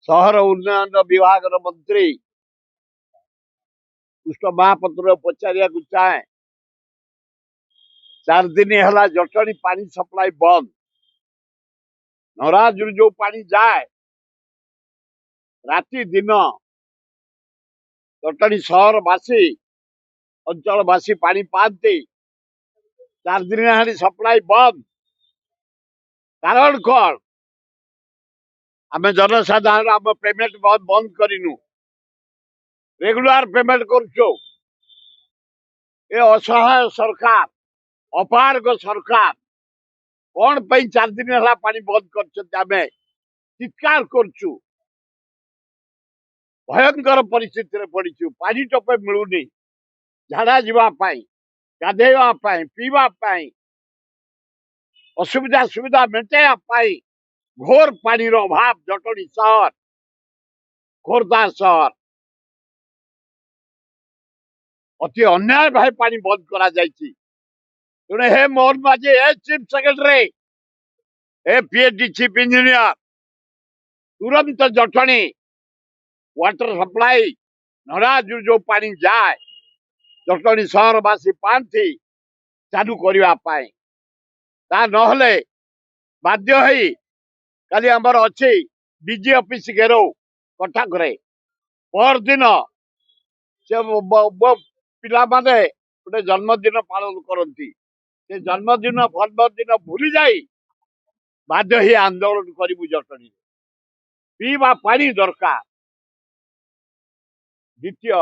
सहर उन्नयन विभाग मंत्री कृष्ण महापात्र पचारिया चाहे 4 दिन है जटणी पानी सप्लाई बंद नराज जो पानी जाए राति दिन जटणी सहरवासी अंचलवासी पानी पाती 4 दिन है सप्लाई बंद कारण कौन आम जनसाधारण आम पेमेंट बंद करूँ रेगुलर पेमेंट करुचु ए असहाय सरकार अपारग सरकार कौन 4 दिन है पानी बंद कर चित्कार करुचु भयंकर परिस्थिति पड़ीचु पानी टोपे मिलूनी झाड़ा जावाई गाधेवाई पीवाई असुविधा सुविधा मेटाई घोर पानी अभाव जटणी सहर खोर्धा सहर अति अन्याय भाई पानी बंद करा तेणु हे मोहन माझी हे चीफ सेक्रेटरी हे पीएचडी चीफ इंजीनियर तुरंत जटणी वाटर सप्लाई नराज जो पानी जाए जटणी सहरवासी पाती चालू करने ना बाध्य होई काली आमर अच्छी डीजी ऑफिस घेराव कटक पर दिन से पिला माने गोटे जन्मदिन पालन करती जन्मदिन फन्मदिन भूली जाई बाध्य ही आंदोलन करू जटणी पीवा पानी दरकार द्वितीय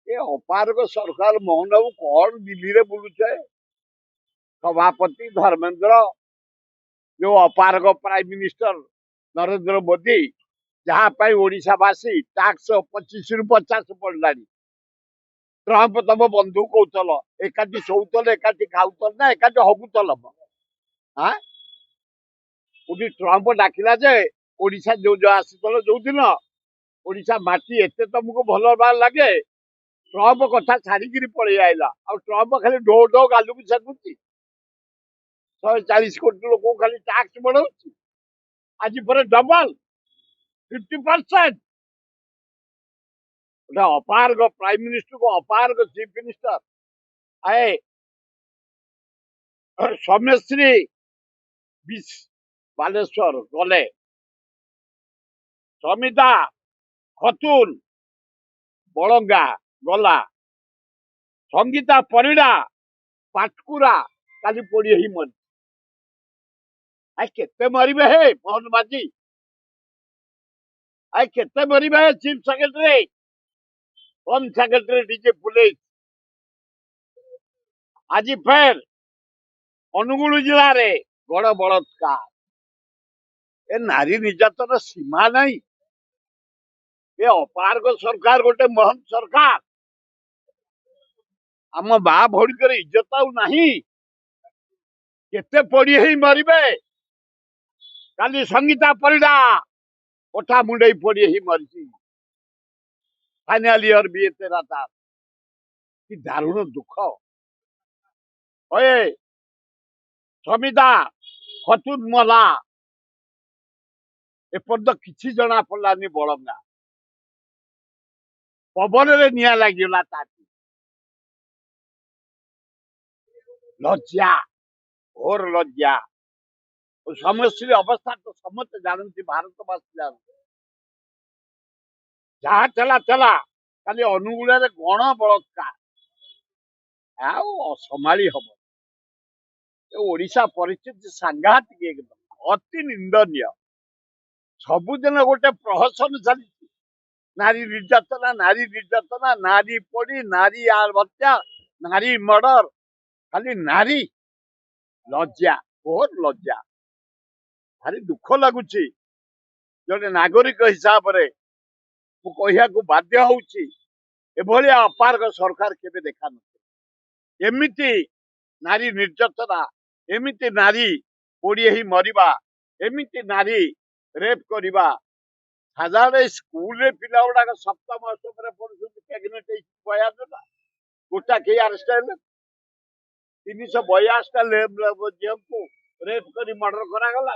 ये अपारग सरकार मोहन बाबू कौन दिल्ली रे बुलुचे सभापति धर्मेंद्र जो अपारग प्राइम मिनिस्टर नरेंद्र मोदी जहाँ ओडिशावासी टैक्स 25 रु 50 पड़ला ट्रंप तम बंधु कौतल एकाठी शोतल एकाठी खाऊतल ना एकाठी हगुतल हाँ कोटी ट्रंप डाकिला जे ओडिशा जो जो आसीतल जो दिन ओडिशा माटी एते तुमको भल लगे ट्रंप कथा छाड़ी पलि आईला आ ट्रंप खाली ढो ढो गालू की सेकुची 140 कोटी लोक खाली टैक्स बढ़ा आज पर डबल 50% अपारग प्राइम मिनिस्टर को अपारग चीफ मिनिस्टर आए सौम्यश्री बालेश्वर गले समिता खतुल बड़ंगा गला संगीता परिड़ा पाटकुरा काली पोड़ी ही मरी आई केते मरबे हे मोहन माझी आई केते मरबे हे chief secretary home secretary DG police आज फेर अनुगुल जिले में गड़ बलात्कार ए नारी निर्यातन सीमा नहीं ये अपारग सरकार गोटे महन सरकार आम बा भौणीकर इज्जत आउ नहीं केते पड़ी ही मरबे काली संगीता परिड़ा कोठा मुंडई पड़ी ही मरी फाइनल इयर भी तेरा तार कि दारुण दुख ओए समिता खतुन मला एपर्यंत किसी जना पड़ानी बड़ंगा पवन रे निया लगिला ताती लज्जा घोर लज्जा समस्या अवस्था तो समस्त जानती भारतवासी जानते जहाँ चला चला खाली अनुगुल गण बलात्कार असमाली हम ओडिशा परिस्थिति सांघातिक एकदम अति निंदनीय सबुदिन गोटे प्रहसन चली नारी निर्यातना नारी पड़ी नारी हत्या नारी मर्डर खाली नारी लज्जा घोर लज्जा भारी दुख लगुच जड़े नागरिक हिसाब से कहया बाध्य होउची एभली अपारग सरकार केबे देखा न एमिति नारी निर्यातना एमिति नारी पोड़ी ही मरिबा एमिति नारी रेप करिबा साधारण स्कूल रे पिला गुड़ाक सप्तम अष्टम प्रेगनेंट बयान गोटा के अरेस्ट 382 झील को रेप कर मर्डर करागला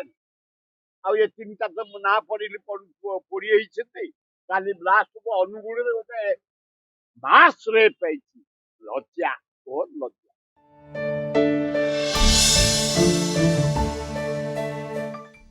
ଆଉ ଏ ତିନିଟା ତ ମୁଁ ନାଁ ପଢିଲି ପୋଡି ହେଇଛନ୍ତି। କାଲି ଲାଷ୍ଟକୁ ଅନୁଗୁଳରେ ଗୋଟେ ମାସ୍ ରେପ୍ ହେଇଛି।